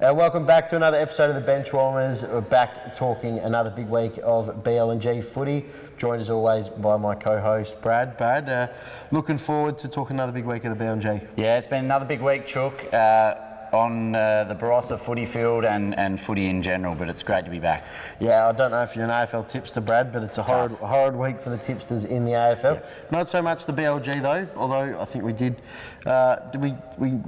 Welcome back to another episode of the Benchwarmers. We're back talking another big week of BL&G footy. Joined as always by my co-host Brad. Brad, looking forward to talking another big week of the BL&G. Yeah, it's been another big week, Chook, on the Barossa footy field and footy in general, but it's great to be back. Yeah, I don't know if you're an AFL tipster, Brad, but it's a horrid week for the tipsters in the AFL. Yeah. Not so much the BLG though, although I think we did. We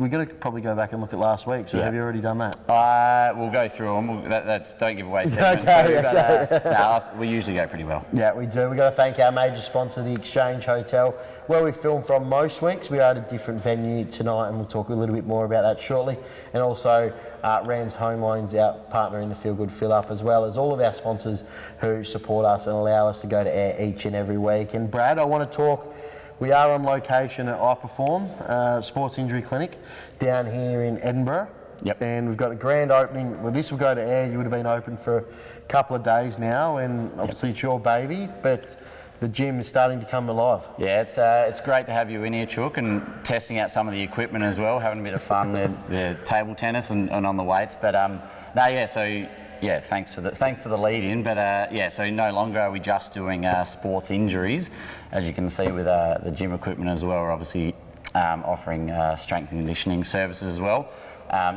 got to probably go back and look at last week. So have you already done that? We'll go through them. That's don't give away segment okay. But we usually go pretty well. Yeah, we do. We got to thank our major sponsor, the Exchange Hotel, where we film from most weeks. We are at a different venue tonight, and we'll talk a little bit more about that shortly. And also Rams Home Loans, our partner in the Feel Good Fill Up, as well as all of our sponsors who support us and allow us to go to air each and every week. And Brad, I want to talk. We are on location at I Perform Sports Injury Clinic down here in Edinburgh. Yep. And we've got the grand opening. Well, this will go to air. You would have been open for a couple of days now, and obviously it's your baby, but the gym is starting to come alive. Yeah, it's great to have you in here, Chook, and testing out some of the equipment as well, having a bit of fun with the table tennis and on the weights. But thanks for the lead in. But so no longer are we just doing sports injuries, as you can see with the gym equipment as well. We're obviously offering strength and conditioning services as well.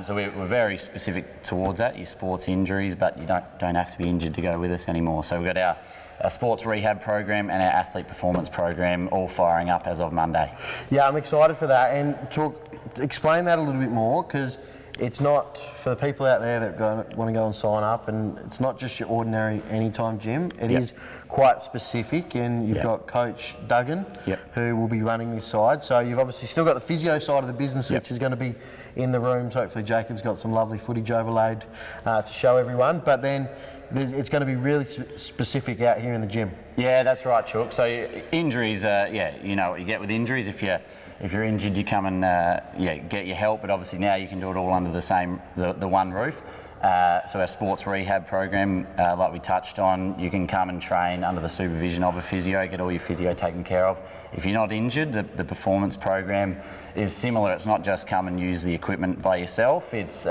So we're very specific towards that. Your sports injuries, but you don't have to be injured to go with us anymore. So we've got our sports rehab program and our athlete performance program all firing up as of Monday. Yeah, I'm excited for that, and explain that a little bit more, because it's not for the people out there that want to go and sign up, and it's not just your ordinary anytime gym. It is quite specific, and you've got Coach Duggan who will be running this side. So you've obviously still got the physio side of the business, which is going to be in the rooms. Hopefully Jacob's got some lovely footage overlaid to show everyone, but then it's going to be really specific out here in the gym. Yeah, that's right, Chook. So injuries, you know what you get with injuries. If you're injured, you come and get your help. But obviously now you can do it all under the one roof. So our sports rehab program, like we touched on, you can come and train under the supervision of a physio, get all your physio taken care of. If you're not injured, the performance program is similar. It's not just come and use the equipment by yourself. It's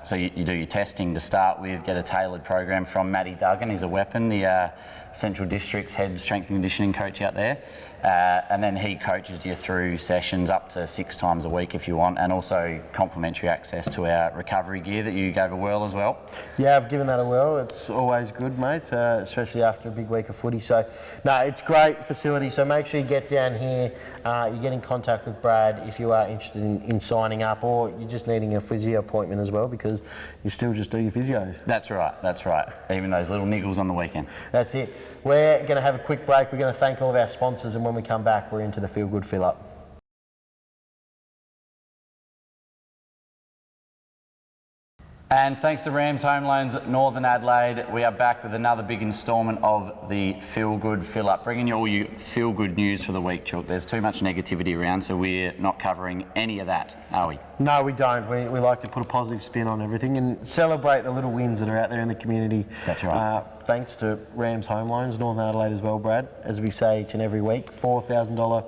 so you do your testing to start with, get a tailored program from Matty Duggan. He's a weapon, the Central District's head strength and conditioning coach out there. And then he coaches you through sessions up to 6 times a week if you want, and also complimentary access to our recovery gear that you gave a whirl as well. Yeah, I've given that a whirl. It's always good, mate, especially after a big week of footy. So, no, it's great facility. So make sure you get down here. You get in contact with Brad if you are interested in signing up, or you're just needing a physio appointment as well, because you still just do your physio. That's right. Even those little niggles on the weekend. That's it. We're going to have a quick break. We're going to thank all of our sponsors, and when we come back, we're into the Feel Good Fill Up. And thanks to Rams Home Loans Northern Adelaide, we are back with another big instalment of the Feel Good Fill Up, bringing you all your feel good news for the week, Chook. There's too much negativity around, so we're not covering any of that, are we? No, we don't. We like to put a positive spin on everything and celebrate the little wins that are out there in the community. That's right. Thanks to Rams Home Loans Northern Adelaide as well, Brad. As we say each and every week, $4,000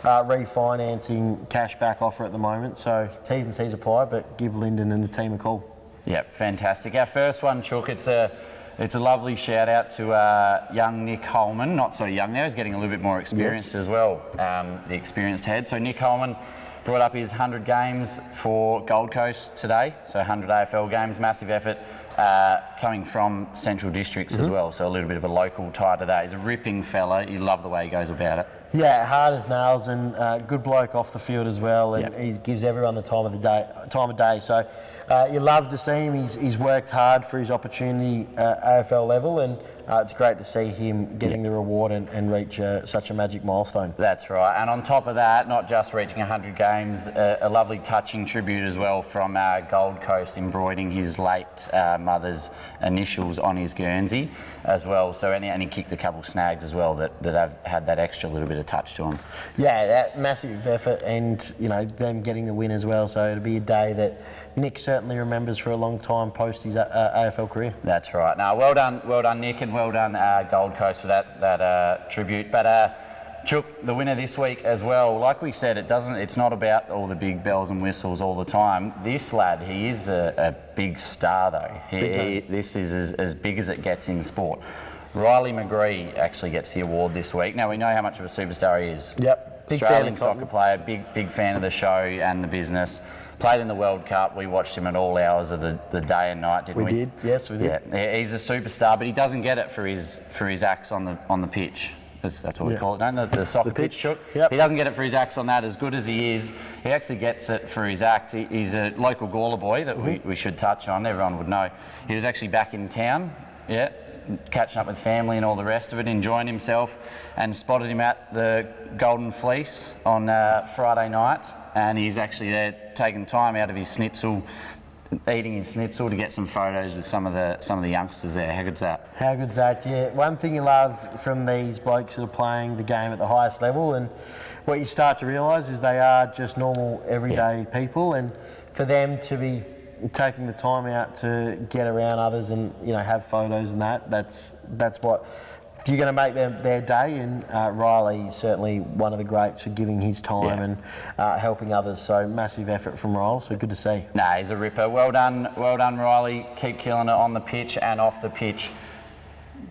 refinancing cashback offer at the moment. So T's and C's apply, but give Lyndon and the team a call. Yep, fantastic. Our first one, Chook, it's a lovely shout out to young Nick Holman. Not so young now, he's getting a little bit more experienced as well, the experienced head. So Nick Holman brought up his 100 games for Gold Coast today, so 100 AFL games, massive effort, coming from Central Districts as well, so a little bit of a local tie to that. He's a ripping fella, you love the way he goes about it. Yeah, hard as nails, and good bloke off the field as well, and he gives everyone the time of day. So you love to see him. He's worked hard for his opportunity AFL level, and it's great to see him getting the reward and reach such a magic milestone. That's right, and on top of that, not just reaching 100 games, a lovely touching tribute as well from Gold Coast, embroidering his late mother's initials on his Guernsey as well. So and he kicked a couple snags as well that have had that extra little bit of touch to him. Yeah, that massive effort, and them getting the win as well. So it'll be a day that Nick certainly remembers for a long time post his AFL career. That's right. Now, well done, Nick, and well done Gold Coast for that tribute. But Chook, the winner this week as well. Like we said, it's not about all the big bells and whistles all the time. This lad, he is a big star though. This is as big as it gets in sport. Riley McGree actually gets the award this week. Now we know how much of a superstar he is. Yep. Big Australian fan of soccer player, big fan of the show and the business. Played in the World Cup. We watched him at all hours of the day and night, didn't we? We did. Yes, we did. Yeah, he's a superstar, but he doesn't get it for his acts on the pitch. That's what we call it, don't the soccer pitch. Chook. Yep. He doesn't get it for his acts on that. As good as he is, he actually gets it for his act. He's a local Gawler boy that we should touch on. Everyone would know. He was actually back in town, catching up with family and all the rest of it, enjoying himself, and spotted him at the Golden Fleece on Friday night. And he's actually there taking time out of his schnitzel, eating his schnitzel to get some photos with some of the youngsters there. How good's that? How good's that? Yeah. One thing you love from these blokes that are playing the game at the highest level, and what you start to realise is they are just normal, everyday people, and for them to be taking the time out to get around others and have photos and that's what you're going to make their day. And Riley's certainly one of the greats for giving his time and helping others. So massive effort from Riley. So good to see. Nah, he's a ripper. Well done, Riley. Keep killing it on the pitch and off the pitch.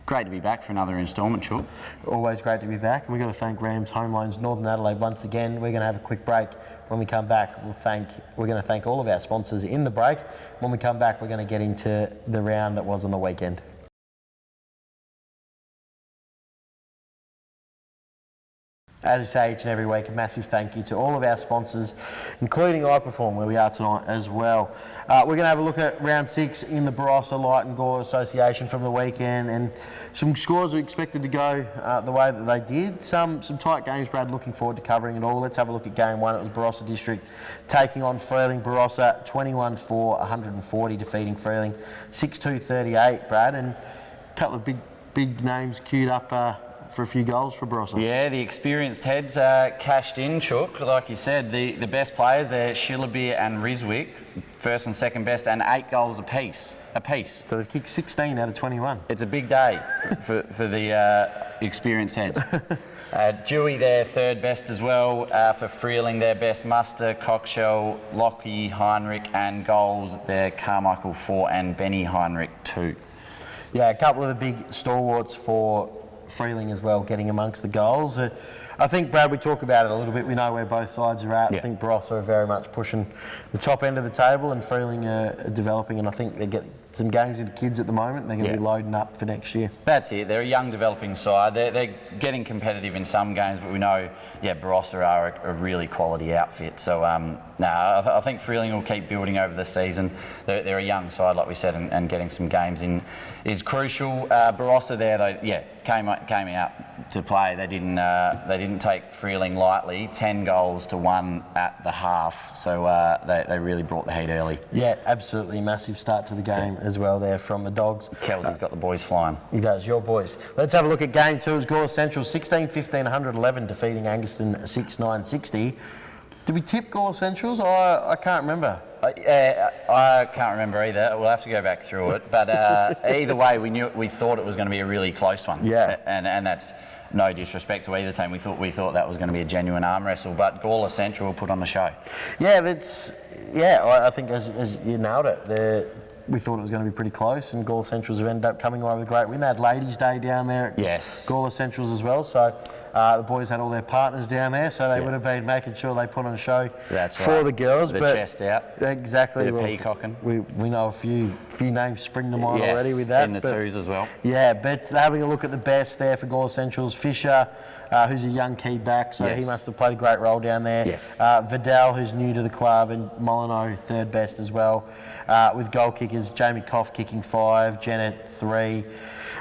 Great to be back for another instalment, Chook. Always great to be back. We've got to thank Rams Home Loans Northern Adelaide once again. We're going to have a quick break. When we come back, we're going to thank all of our sponsors in the break. When we come back, we're going to get into the round that was on the weekend. As we say each and every week, a massive thank you to all of our sponsors, including iPerform, where we are tonight as well. We're going to have a look at round 6 in the Barossa Light and Gore Association from the weekend, and some scores we expected to go the way that they did. Some tight games, Brad, looking forward to covering it all. Let's have a look at game 1. It was Barossa District taking on Freeling. Barossa 21-4, 140, defeating Freeling 6-2-38, Brad, and a couple of big names queued up for a few goals for Barossa. Yeah, the experienced heads cashed in, Chook. Like you said, the best players there, Schillerbeer and Riswick, first and second best, and 8 goals apiece. So they've kicked 16 out of 21. It's a big day for the experienced heads. Dewey, their third best as well. For Freeling, their best muster, Cockshell, Lockie, Heinrich, and goals, their Carmichael 4 and Benny Heinrich 2. Yeah, a couple of the big stalwarts for Freeling as well, getting amongst the goals. I think, Brad, we talk about it a little bit. We know where both sides are at. Yeah. I think Barossa are very much pushing the top end of the table, and Freeling are developing, and I think they get some games into kids at the moment. They're going to be loading up for next year. That's it. They're a young developing side. They're getting competitive in some games, but we know, Barossa are a really quality outfit. So, I think Freeling will keep building over the season. They're a young side, like we said, and getting some games in is crucial. Barossa there, though, came out to play. They didn't take Freeling lightly. 10 goals to 1 at the half. So they really brought the heat early. Yeah, absolutely massive start to the game as well there from the Dogs. Kelsey's got the boys flying. He does, your boys. Let's have a look at game 2. It's Gore Central 16-15, 111, defeating Angaston 6-9-60. Did we tip Gore Centrals? I can't remember. I can't remember either. We'll have to go back through it. But either way, we thought it was going to be a really close one. Yeah. And that's no disrespect to either team. We thought that was going to be a genuine arm wrestle. But Gawler Central will put on the show. Yeah, I think as you nailed it. We thought it was going to be pretty close, and Gawler Centrals have ended up coming away with a great win. They had Ladies' Day down there at Gawler Centrals as well. So the boys had all their partners down there, so they would have been making sure they put on a show for the girls. The chest out. Exactly. Bit of peacocking. We know a few names spring to mind already with that. In the twos as well. Yeah, but having a look at the best there for Gawler Centrals, Fisher, who's a young key back, so he must have played a great role down there. Yes. Vidal, who's new to the club, and Molyneux, third best as well. With goal kickers, Jamie Koff kicking 5, Jennett 3.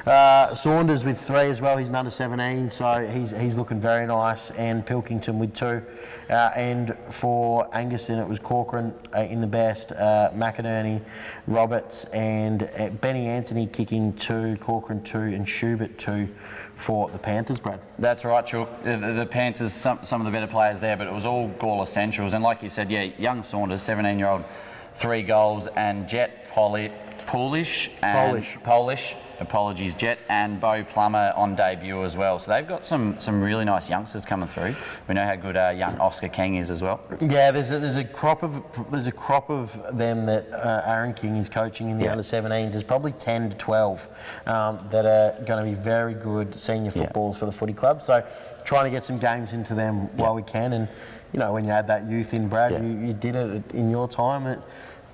Saunders with 3 as well. He's an under 17, so he's looking very nice. And Pilkington with 2. And for Angaston, it was Corcoran in the best, McInerney, Roberts, and Benny Anthony kicking 2, Corcoran 2, and Schubert 2 for the Panthers, Brad. That's right, Chook. The Panthers, some of the better players there, but it was all Gawler Centrals. And like you said, young Saunders, 17-year-old, 3 goals, and Jet Polish, apologies, Jet and Beau Plummer on debut as well. So they've got some really nice youngsters coming through. We know how good young Oscar King is as well. Yeah, there's a crop of them that Aaron King is coaching in the under 17s. There's probably 10 to 12 that are going to be very good senior footballers for the footy club. So trying to get some games into them while we can. And you know, when you add that youth in, Brad, you did it in your time. It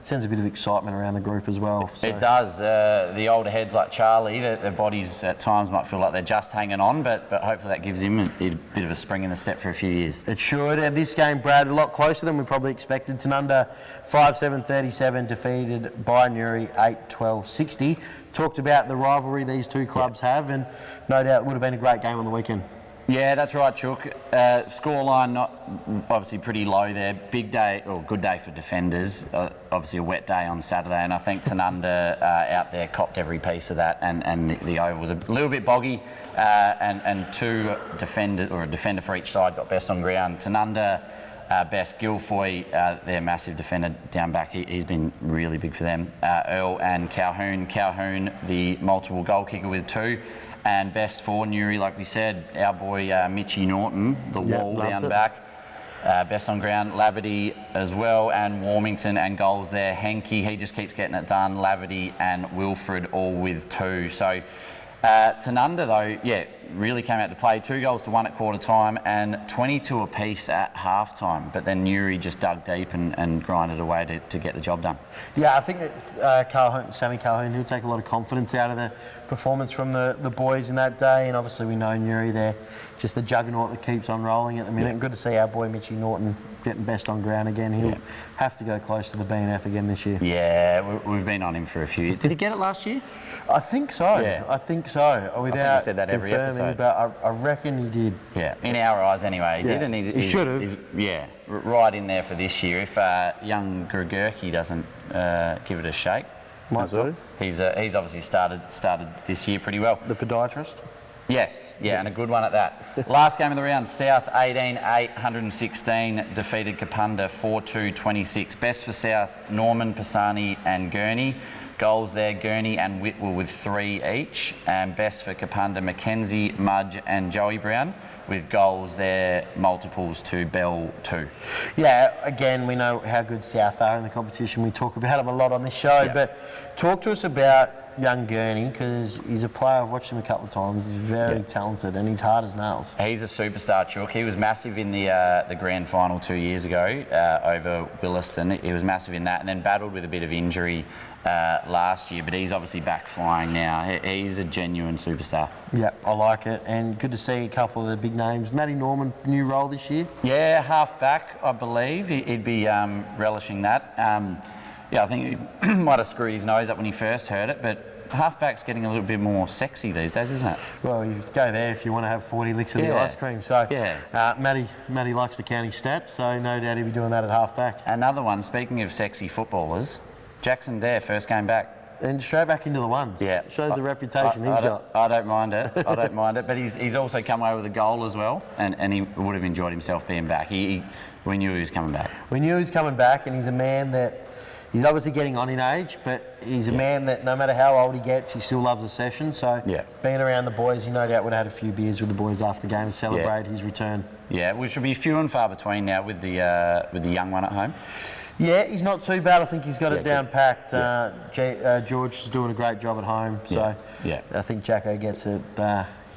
sends a bit of excitement around the group as well. So. It does. The older heads like Charlie, their bodies at times might feel like they're just hanging on, but hopefully that gives him a bit of a spring in the step for a few years. It should. And this game, Brad, a lot closer than we probably expected. Tanunda 5-7-37 defeated by Newry 8-12-60. Talked about the rivalry these two clubs have, and no doubt it would have been a great game on the weekend. Yeah, that's right, Chook. Scoreline not obviously pretty low there. Big day, or good day for defenders. Obviously a wet day on Saturday, and I think Tanunda out there copped every piece of that. And the over was a little bit boggy, and two defenders, or a defender for each side, got best on ground. Tanunda best. Guilfoy, their massive defender down back. He's been really big for them. Earl and Calhoun. Calhoun, the multiple goal kicker with 2. And best for Newry, like we said, our boy Mitchie Norton, the wall down back. Best on ground, Laverty as well, and Warmington, and goals there. Henke, he just keeps getting it done. Laverty and Wilfred all with 2. So Tanunda, though, really came out to play. 2 goals to 1 at quarter time and 22 apiece at half time. But then Newry just dug deep and grinded away to get the job done. Yeah, I think that Sammy Calhoun, he'll take a lot of confidence out of the performance from the boys in that day. And obviously we know Newry, they're just the juggernaut that keeps on rolling at the minute. Good to see our boy Mitchie Norton getting best on ground again. He'll have to go close to the BNF again this year. Yeah, we've been on him for a few years. Did he get it last year? I think so. Yeah. I think so. Without I think he said that every episode. But I reckon he did. Yeah, in our eyes anyway, he did. And he should have. Yeah, right in there for this year. If young Grigurki doesn't give it a shake. Might do. He's obviously started this year pretty well. The podiatrist? Yes, and a good one at that. Last game of the round, South 18-8, 116, defeated Kapunda 4-2-26. Best for South, Norman, Pisani and Gurney. Goals there, Gurney and Whitwell with 3 each. And best for Kapunda, Mackenzie, Mudge and Joey Brown, with goals there, multiples to Bell 2. Yeah, again, we know how good South are in the competition. We talk about them a lot on this show, but talk to us about young Gurney, because he's a player. I've watched him a couple of times. He's very talented and he's hard as nails. He's a superstar, Chook. He was massive in the grand final 2 years ago over Williston. He was massive in that, and then battled with a bit of injury last year, but he's obviously back flying now. He's a genuine superstar. Yeah, I like it, and good to see a couple of the big names. Matty Norman, new role this year? Yeah, half back, I believe. He'd be relishing that. I think he might have screwed his nose up when he first heard it, but halfback's getting a little bit more sexy these days, isn't it? Well, you go there if you want to have 40 licks of the ice cream. So, Matty likes to count his stats, so no doubt he'll be doing that at halfback. Another one, speaking of sexy footballers, Jackson Dare, first game back. And straight back into the ones. Yeah. Shows the reputation he's got. I don't mind it. But he's also come away with a goal as well, and he would have enjoyed himself being back. We knew he was coming back. We knew he was coming back, and he's a man that... He's obviously getting on in age, but he's a man that no matter how old he gets, he still loves the session. So being around the boys, he no doubt would have had a few beers with the boys after the game to celebrate his return. Yeah, which will be few and far between now with the young one at home. Yeah, he's not too bad. I think he's got it down packed. George is doing a great job at home. So I think Jacko gets it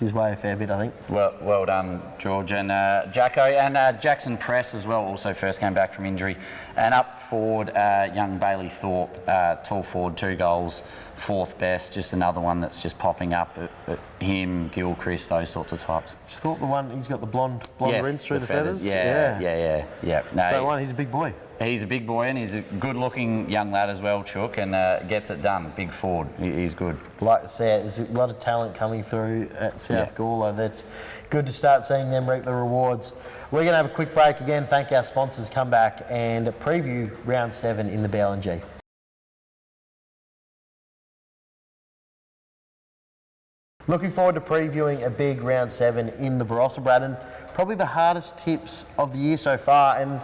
his way a fair bit, I think. Well done, George and Jacko. And Jackson Press as well, also first came back from injury. And up forward, young Bailey Thorpe, tall forward, 2 goals, 4th best. Just another one that's just popping up at him, Gilchrist, those sorts of types. Is Thorpe the one, he's got the blonde rinse through the feathers? Yeah. No, that one, he's a big boy. He's a big boy, and he's a good-looking young lad as well, Chook, and gets it done. Big forward. He's good. Like I said, there's a lot of talent coming through at South Gawler. That's good to start seeing them reap the rewards. We're going to have a quick break again. Thank our sponsors. Come back and preview round 7 in the BLNG. Looking forward to previewing a big round 7 in the Barossa, Braddon. Probably the hardest tips of the year so far, and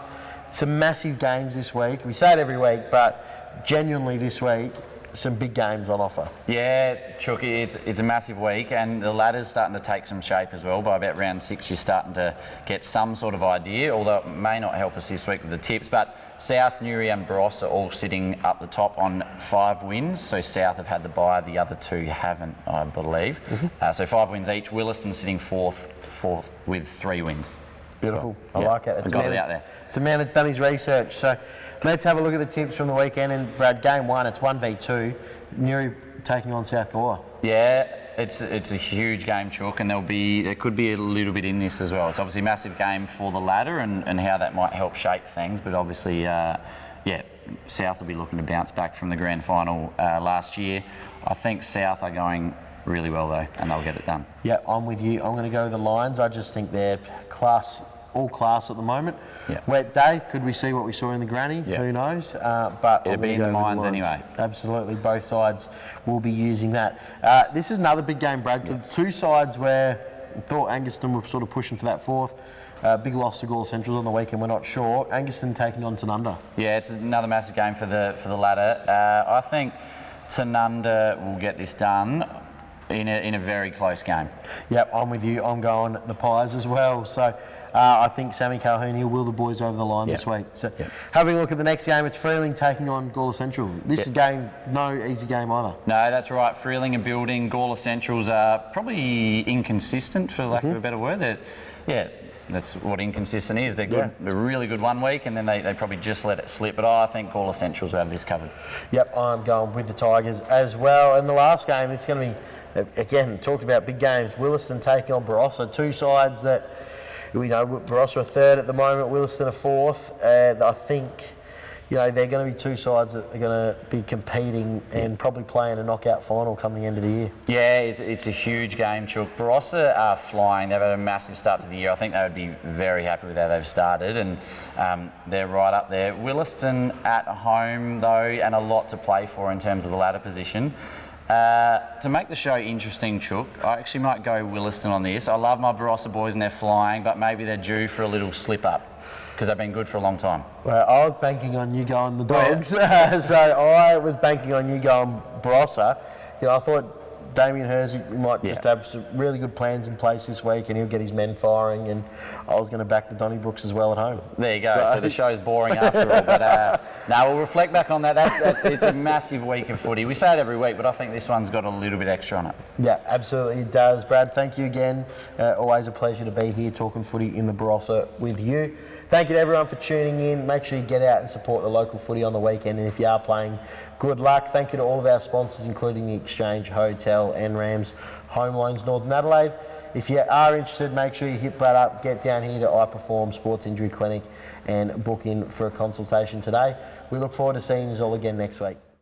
some massive games this week. We say it every week, but genuinely this week, some big games on offer. Yeah, Chucky, it's a massive week, and the ladder's starting to take some shape as well. By about round 6, you're starting to get some sort of idea, although it may not help us this week with the tips. But South, Newry and Barossa are all sitting up the top on 5 wins. So South have had the bye, the other 2 haven't, I believe. So 5 wins each. Williston sitting fourth with 3 wins. Beautiful. So, I like it. I got it out there. It's a man that's done his research. So let's have a look at the tips from the weekend. And Brad, game 1, it's 1v2. Newry taking on South Goa. Yeah, it's a huge game, Chook, and there could be a little bit in this as well. It's obviously a massive game for the ladder and how that might help shape things, but obviously, South will be looking to bounce back from the grand final last year. I think South are going really well though, and they'll get it done. Yeah, I'm with you. I'm going to go with the Lions. I just think they're all class at the moment. Yeah. Wet day, could we see what we saw in the granny? Yeah. Who knows? But It'll be in the mines anyway. Absolutely, both sides will be using that. This is another big game, Brad. Yeah. 2 sides where I thought Anguston were sort of pushing for that 4th. Big loss to Gawler Centrals on the weekend, we're not sure. Anguston taking on Tanunda. Yeah, it's another massive game for the ladder. I think Tanunda will get this done in a very close game. Yep, I'm with you. I'm going the Pies as well. So I think Sammy Calhoun will the boys over the line this week. So having a look at the next game, it's Freeling taking on Gawler Central. This is game, no easy game either. No, that's right. Freeling and Building, Gawler Centrals are probably inconsistent, for lack of a better word. That's what inconsistent is. They're good. They're really good one week, and then they probably just let it slip. But I think Gawler Centrals will have this covered. Yep, I'm going with the Tigers as well. And the last game, it's going to be, again, talked about big games. Williston taking on Barossa. 2 sides that, we know, Barossa are 3rd at the moment, Williston are 4th. I think, they're going to be 2 sides that are going to be competing and probably playing a knockout final come the end of the year. Yeah, it's a huge game, Chook. Barossa are flying. They've had a massive start to the year. I think they would be very happy with how they've started, and they're right up there. Williston at home, though, and a lot to play for in terms of the ladder position. To make the show interesting, Chook, I actually might go Williston on this. I love my Barossa boys and they're flying, but maybe they're due for a little slip-up because they've been good for a long time. Well, I was banking on you going the Dogs, so I was banking on you going Barossa. I thought Damien Hersey might just have some really good plans in place this week and he'll get his men firing, and I was going to back the Donnybrooks as well at home. There you go. So the show's boring after all, but now we'll reflect back on that. It's a massive week of footy. We say it every week, but I think this one's got a little bit extra on it. Yeah, absolutely it does. Brad, thank you again. Always a pleasure to be here talking footy in the Barossa with you. Thank you to everyone for tuning in. Make sure you get out and support the local footy on the weekend, and if you are playing, good luck. Thank you to all of our sponsors, including the Exchange Hotel and Rams Home Loans Northern Adelaide. If you are interested, make sure you hit Brad up, get down here to I Perform Sports Injury Clinic and book in for a consultation today. We look forward to seeing you all again next week.